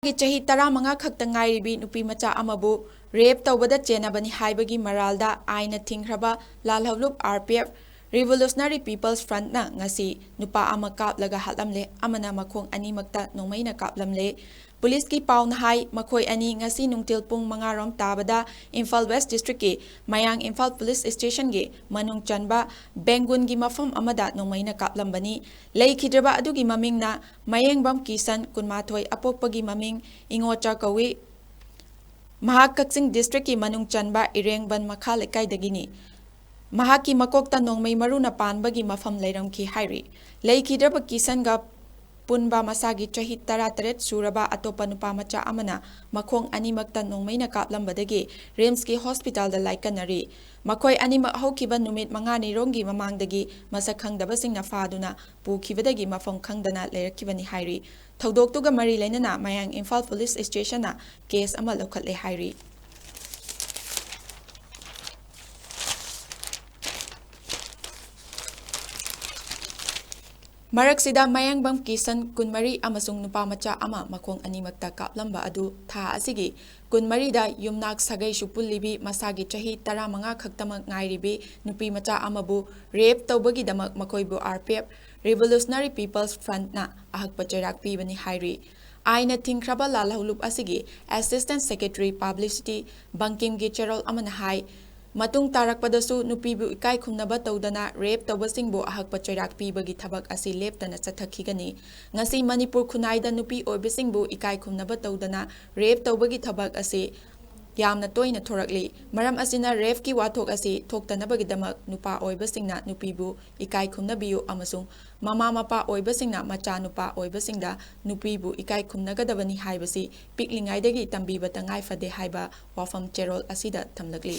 ꯆꯍꯤ 15 ꯈꯛꯇ ꯉꯥꯏꯔꯤꯕꯤ ꯅꯨꯄꯤ ꯃꯆꯥ ꯑꯃꯕꯨ ꯔꯦꯞ ꯇꯧꯕꯗ ꯆꯦꯟꯅꯕꯅꯤ ꯍꯥꯏꯕꯒꯤ ꯃꯔꯥꯜꯗ ꯑꯥꯏꯟꯅ ꯊꯤꯡꯈ꯭ꯔꯕ ꯂꯥꯜꯍꯧꯂꯨꯞ RPF ꯔꯤꯚꯣꯂꯨꯁꯅꯔꯤ ꯄꯤꯄꯜꯁ ꯐ꯭ꯔꯟꯠꯅ ꯉꯁꯤ ꯅꯨꯄꯥ ꯑꯃ ꯀꯥꯞꯂꯒ ꯍꯥꯠꯂꯝꯂꯦ, ꯑꯃꯅ ꯃꯈꯣꯡ ꯑꯅꯤꯃꯛꯇ ꯅꯣꯡꯃꯩꯅ ꯀꯥꯞꯂꯝꯂꯦ꯫ ꯄꯨꯂꯤꯁꯀꯤ ꯄꯥꯎꯅ ꯍꯥꯏ ꯃꯈꯣꯏ ꯑꯅꯤ ꯉꯁꯤ ꯅꯨꯡꯊꯤꯜ ꯄꯨꯡ 5 ꯇꯥꯕꯗ ꯏꯝꯐꯥꯜ ꯋꯦꯁ ꯗꯤꯁꯇ꯭ꯔꯤꯛꯀꯤ ꯃꯌꯥꯡ ꯏꯝꯐꯥꯜ ꯄꯨꯂꯤꯁ ꯁ꯭ꯇꯦꯁꯟꯒꯤ ꯃꯅꯨꯡ ꯆꯟꯕ ꯕꯦꯡꯒꯨꯟꯒꯤ ꯃꯐꯝ ꯑꯃꯗ ꯅꯣꯡꯃꯩꯅ ꯀꯥꯞꯂꯝꯕꯅꯤ꯫ ꯂꯩꯈꯤꯗ꯭ꯔꯕ ꯑꯗꯨꯒꯤ ꯃꯃꯤꯡꯅ ꯃꯌꯦꯡꯕꯝ ꯀꯤꯁꯟ, 12, ꯑꯄꯣꯛꯄꯒꯤ ꯃꯃꯤꯡ ꯏꯉꯣꯆ ꯀꯧꯏ꯫ ꯃꯍꯥꯛ ꯀꯛꯆꯤꯡ ꯗꯤꯁꯇ꯭ꯔꯤꯛꯀꯤ ꯃꯅꯨꯡ ꯆꯟꯕ ꯏꯔꯦꯡꯕꯟ ꯃꯈꯥ ꯂꯩꯀꯥꯏꯗꯒꯤꯅꯤ꯫ ꯃꯍꯥꯛꯀꯤ ꯃꯀꯣꯛꯇ ꯅꯣꯡꯃꯩ ꯃꯔꯨꯅ ꯄꯥꯟꯕꯒꯤ ꯃꯐꯝ ꯂꯩꯔꯝꯈꯤ ꯍꯥꯏꯔꯤ꯫ ꯂꯩꯈꯤꯗ꯭ꯔꯕ ꯀꯤꯁꯟꯒ ꯄꯨꯟꯕ ꯃꯁꯥꯒꯤ ꯆꯍꯤ 18 ꯁꯨꯔꯕ ꯑꯇꯣꯞꯄ ꯅꯨꯄꯥ ꯃꯆꯥ ꯑꯃꯅ ꯃꯈꯣꯡ ꯑꯅꯤꯃꯛꯇ ꯅꯣꯡꯃꯩꯅ ꯀꯥꯞꯂꯝꯕꯗꯒꯤ ꯔꯤꯝꯁꯀꯤ ꯍꯣꯁꯄꯤꯇꯥꯜꯗ ꯂꯥꯏꯀꯠꯅꯔꯤ꯫ ꯃꯈꯣꯏ ꯑꯅꯤꯃꯛ ꯍꯧꯈꯤꯕ ꯅꯨꯃꯤꯠ 5ꯅꯤꯔꯣꯝꯒꯤ ꯃꯃꯥꯡꯗꯒꯤ ꯃꯁꯛ ꯈꯪꯗꯕꯁꯤꯡꯅ ꯐꯥꯗꯨꯅ ꯄꯨꯈꯤꯕꯗꯒꯤ ꯃꯐꯝ ꯈꯪꯗꯅ ꯂꯩꯔꯛꯈꯤꯕꯅꯤ ꯍꯥꯏꯔꯤ꯫ ꯊꯧꯗꯣꯛꯇꯨꯒ ꯃꯔꯤ ꯂꯩꯅꯅ ꯃꯌꯥꯡ ꯏꯝꯐꯥꯜ ꯄꯨꯂꯤꯁ ꯁ꯭ꯇꯦꯁꯟꯅ ꯀꯦꯁ ꯑꯃ ꯂꯧꯈꯠꯂꯦ ꯍꯥꯏꯔꯤ꯫ ꯃꯔꯛꯁꯤꯗ ꯃꯌꯦꯡꯕꯝ ꯀꯤꯁꯟ, 13, ꯑꯃꯁꯨꯡ ꯅꯨꯄꯥ ꯃꯆꯥ ꯑꯃ ꯃꯈꯣꯡ ꯑꯅꯤꯃꯛꯇ ꯀꯥꯞꯂꯝꯕ ꯑꯗꯨ ꯊꯥ ꯑꯁꯤꯒꯤ 24ꯗ ꯌꯨꯝꯅꯥꯛ ꯁꯥꯒꯩꯁꯨ ꯄꯨꯜꯂꯤꯕꯤ15 ꯈꯛꯇꯃꯛ ꯉꯥꯏꯔꯤꯕꯤ ꯅꯨꯄꯤ ꯃꯆꯥ ꯑꯃꯕꯨ ꯔꯦꯞ ꯇꯧꯕꯒꯤꯗꯃꯛ ꯃꯈꯣꯏꯕꯨ RPF ꯔꯤꯚꯣꯂꯨꯁꯅꯔꯤ ꯄꯤꯄꯜꯁ ꯐ꯭ꯔꯟꯠꯅ ꯑꯍꯛꯄ ꯆꯩꯔꯥꯛ ꯄꯤꯕꯅꯤ ꯍꯥꯏꯔꯤ꯫ ꯑꯥꯏꯟꯅ ꯊꯤꯡꯈ꯭ꯔꯕ ꯂꯥꯜꯍꯧꯂꯨꯞ ꯑꯁꯤꯒꯤ ꯑꯦꯁꯤꯁꯇꯦꯟꯠ ꯁꯦꯀ꯭ꯔꯦꯇꯔꯤ ꯄꯕ꯭ꯂꯤꯁꯤꯇꯤ ꯕꯪꯀꯤꯝꯒꯤ ꯆꯦꯔꯣꯜ ꯑꯃꯅ ꯍꯥꯏ ꯃꯇꯨꯡ ꯇꯥꯔꯛꯄꯗꯁꯨ ꯅꯨꯄꯤꯕꯨ ꯏꯀꯥꯏ ꯈꯨꯝꯅꯕ ꯇꯧꯗꯅ ꯔꯦꯞ ꯇꯧꯕꯁꯤꯡꯕꯨ ꯑꯍꯛꯄ ꯆꯩꯔꯥꯛ ꯄꯤꯕꯒꯤ ꯊꯕꯛ ꯑꯁꯤ ꯂꯦꯞꯇꯅ ꯆꯠꯊꯈꯤꯒꯅꯤ꯫ ꯉꯁꯤ ꯃꯅꯤꯄꯨꯔ ꯈꯨꯟꯅꯥꯏꯗ ꯅꯨꯄꯤ ꯑꯣꯏꯕꯤꯁꯤꯡꯕꯨ ꯏꯀꯥꯏ ꯈꯨꯝꯅꯕ ꯇꯧꯗꯅ ꯔꯦꯞ ꯇꯧꯕꯒꯤ ꯊꯕꯛ ꯑꯁꯤ ꯌꯥꯝꯅ ꯇꯣꯏꯅ ꯊꯣꯔꯛꯂꯤ꯫ ꯃꯔꯝ ꯑꯁꯤꯅ ꯔꯦꯞꯀꯤ ꯋꯥꯊꯣꯛ ꯑꯁꯤ ꯊꯣꯛꯇꯅꯕꯒꯤꯗꯃꯛ ꯅꯨꯄꯥ ꯑꯣꯏꯕꯁꯤꯡꯅ ꯅꯨꯄꯤꯕꯨ ꯏꯀꯥꯏ ꯈꯨꯝꯅꯕꯤꯌꯨ ꯑꯃꯁꯨꯡ ꯃꯃꯥ ꯃꯄꯥ ꯑꯣꯏꯕꯁꯤꯡꯅ ꯃꯆꯥꯅꯨꯄꯥ ꯑꯣꯏꯕꯁꯤꯡꯗ ꯅꯨꯄꯤꯕꯨ ꯏꯀꯥꯏ ꯈꯨꯝꯅꯒꯗꯕꯅꯤ ꯍꯥꯏꯕꯁꯤ ꯄꯤꯛꯂꯤꯉꯩꯗꯒꯤ ꯇꯝꯕꯤꯕ ꯇꯉꯥꯏ ꯐꯗꯦ ꯍꯥꯏꯕ ꯋꯥꯐꯝ ꯆꯦꯔꯣꯜ ꯑꯁꯤꯗ ꯊꯝꯂꯛꯂꯤ꯫